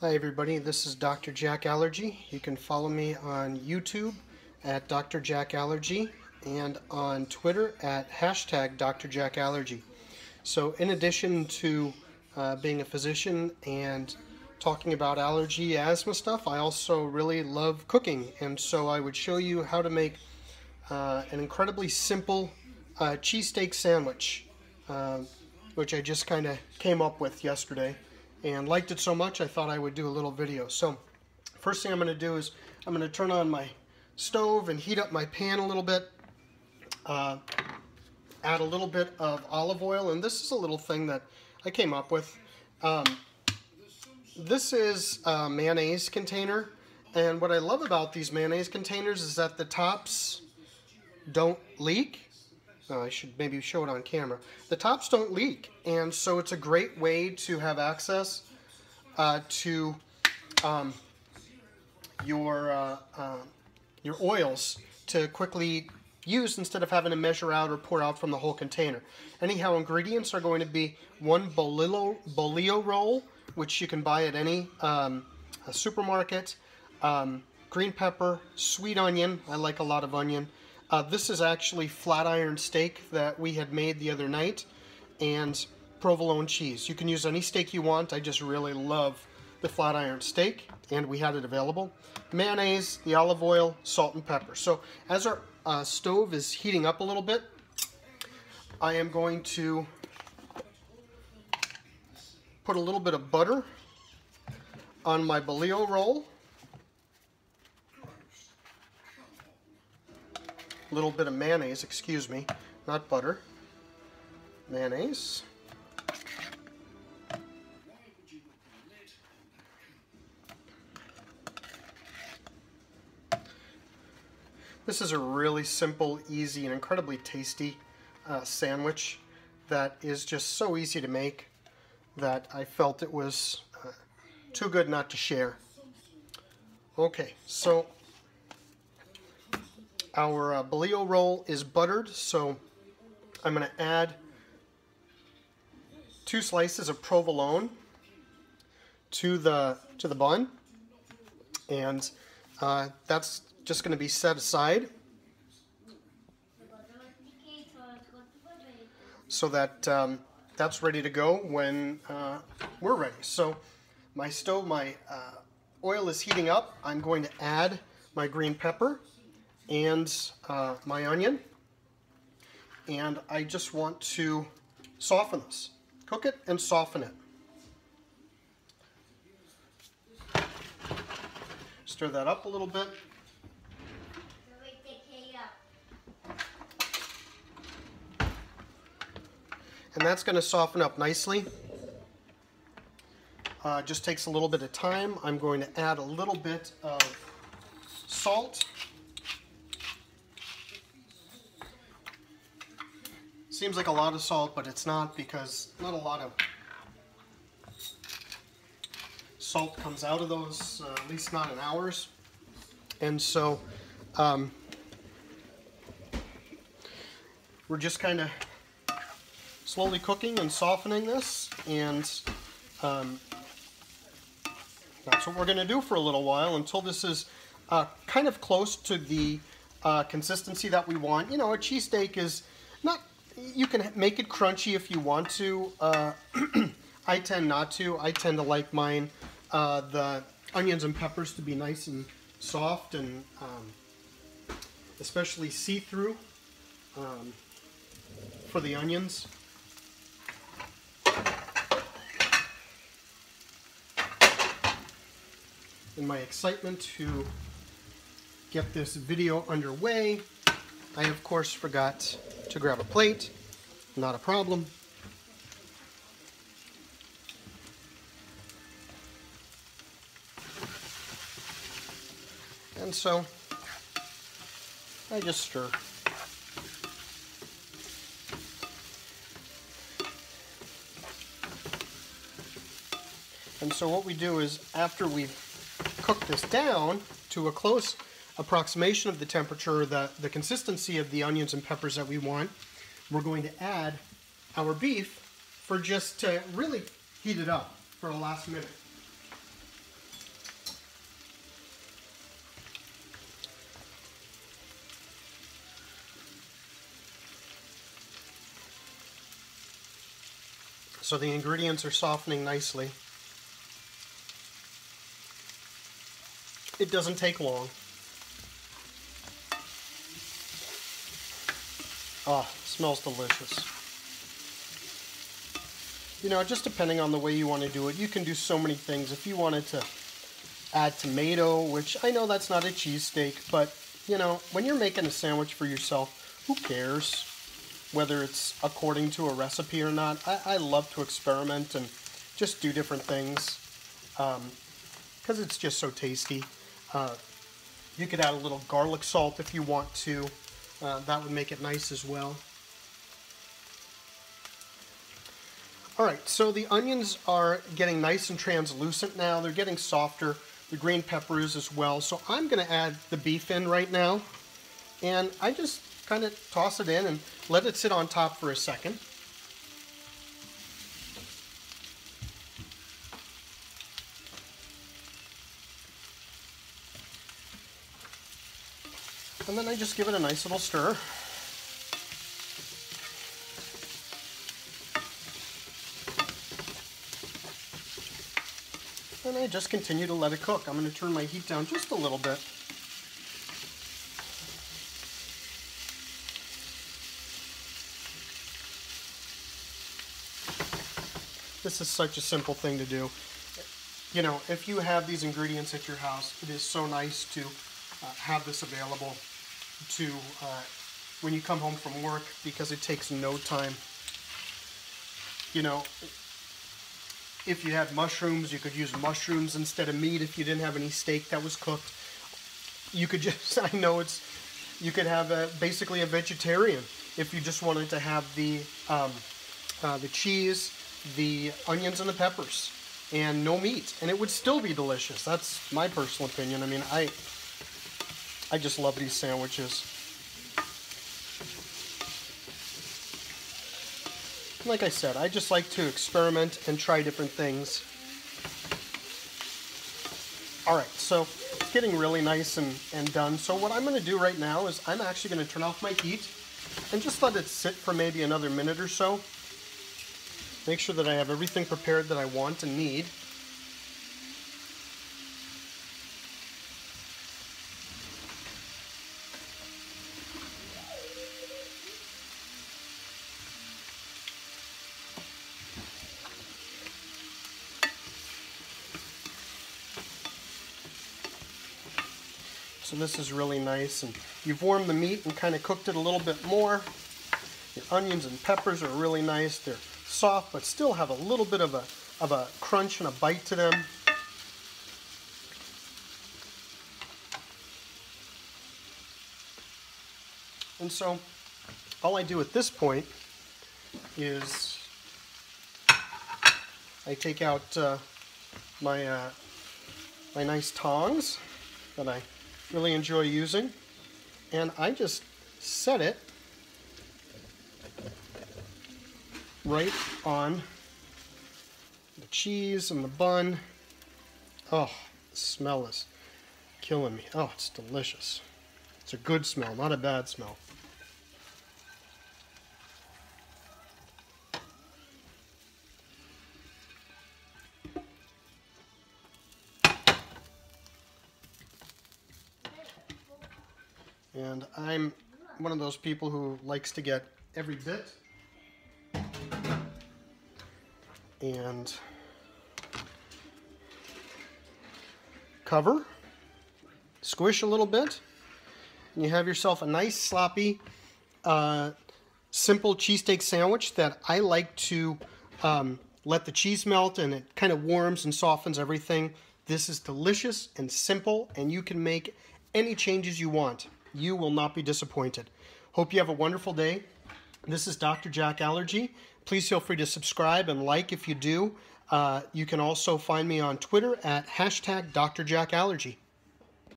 Hi everybody, this is Dr. Jack Allergy. You can follow me on YouTube at Dr. Jack Allergy and on Twitter at hashtag Dr. Jack Allergy. So in addition to being a physician and talking about allergy, asthma stuff, I also really love cooking. And so I would show you how to make an incredibly simple cheesesteak sandwich, which I just kind of came up with yesterday and liked it so much I thought I would do a little video. So first thing I'm going to do is I'm going to turn on my stove and heat up my pan a little bit, add a little bit of olive oil, and this is a little thing that I came up with. This is a mayonnaise container, and what I love about these mayonnaise containers is that the tops don't leak. I should maybe show it on camera. The tops don't leak, and so it's a great way to have access to your oils to quickly use instead of having to measure out or pour out from the whole container. Anyhow, ingredients are going to be one bolillo roll, which you can buy at any supermarket, green pepper, sweet onion. I like a lot of onion. This is actually flat iron steak that we had made the other night, and provolone cheese. You can use any steak you want. I just really love the flat iron steak, and we had it available. Mayonnaise, the olive oil, salt and pepper. So as our stove is heating up a little bit, I am going to put a little bit of butter on my bolillo roll. A little bit of mayonnaise, excuse me, not butter. Mayonnaise. This is a really simple, easy, and incredibly tasty sandwich that is just so easy to make that I felt it was too good not to share. Okay, so our bolillo roll is buttered, so I'm going to add 2 slices of provolone to the bun, and that's just going to be set aside so that that's ready to go when we're ready. So my oil is heating up. I'm going to add my green pepper and my onion, and I just want to soften this. Cook it and soften it. Stir that up a little bit. And that's going to soften up nicely. Just takes a little bit of time. I'm going to add a little bit of salt. Seems like a lot of salt, but it's not, because not a lot of salt comes out of those, at least not in ours. And so we're just kind of slowly cooking and softening this, and that's what we're going to do for a little while until this is kind of close to the consistency that we want. You know, a cheesesteak is not, you can make it crunchy if you want to. I tend not to. I tend to like mine, the onions and peppers, to be nice and soft and especially see-through for the onions. In my excitement to get this video underway, I of course forgot to grab a plate. Not a problem. And so I just stir. And so what we do is, after we've cooked this down to a close approximation of the temperature, the consistency of the onions and peppers that we want, we're going to add our beef for just to really heat it up for the last minute. So the ingredients are softening nicely. It doesn't take long. Oh, smells delicious. You know, just depending on the way you want to do it, you can do so many things. If you wanted to add tomato, which I know that's not a cheesesteak, but, you know, when you're making a sandwich for yourself, who cares whether it's according to a recipe or not? I love to experiment and just do different things because it's just so tasty. You could add a little garlic salt if you want to. That would make it nice as well. Alright, so the onions are getting nice and translucent now. They're getting softer. The green peppers as well. So I'm going to add the beef in right now. And I just kind of toss it in and let it sit on top for a second. And then I just give it a nice little stir. And I just continue to let it cook. I'm going to turn my heat down just a little bit. This is such a simple thing to do. You know, if you have these ingredients at your house, it is so nice to have this available to when you come home from work, because it takes no time. You know, if you had mushrooms, you could use mushrooms instead of meat. If you didn't have any steak that was cooked, you could just, you could have basically a vegetarian if you just wanted to have the cheese, the onions, and the peppers, and no meat, and it would still be delicious. That's my personal opinion. I mean, I just love these sandwiches. Like I said, I just like to experiment and try different things. Alright, so it's getting really nice and done. So what I'm going to do right now is I'm actually going to turn off my heat and just let it sit for maybe another minute or so. Make sure that I have everything prepared that I want and need. So this is really nice, and you've warmed the meat and kind of cooked it a little bit more. Your onions and peppers are really nice. They're soft, but still have a little bit of a crunch and a bite to them. And so all I do at this point is I take out my nice tongs that I really enjoy using, and I just set it right on the cheese and the bun. Oh, the smell is killing me. Oh, it's delicious. It's a good smell, not a bad smell. And I'm one of those people who likes to get every bit. And cover, squish a little bit, and you have yourself a nice sloppy, simple cheesesteak sandwich that I like to let the cheese melt, and it kind of warms and softens everything. This is delicious and simple, and you can make any changes you want. You will not be disappointed. Hope you have a wonderful day. This is Dr. Jack Allergy. Please feel free to subscribe and like if you do. You can also find me on Twitter at #DrJackAllergy.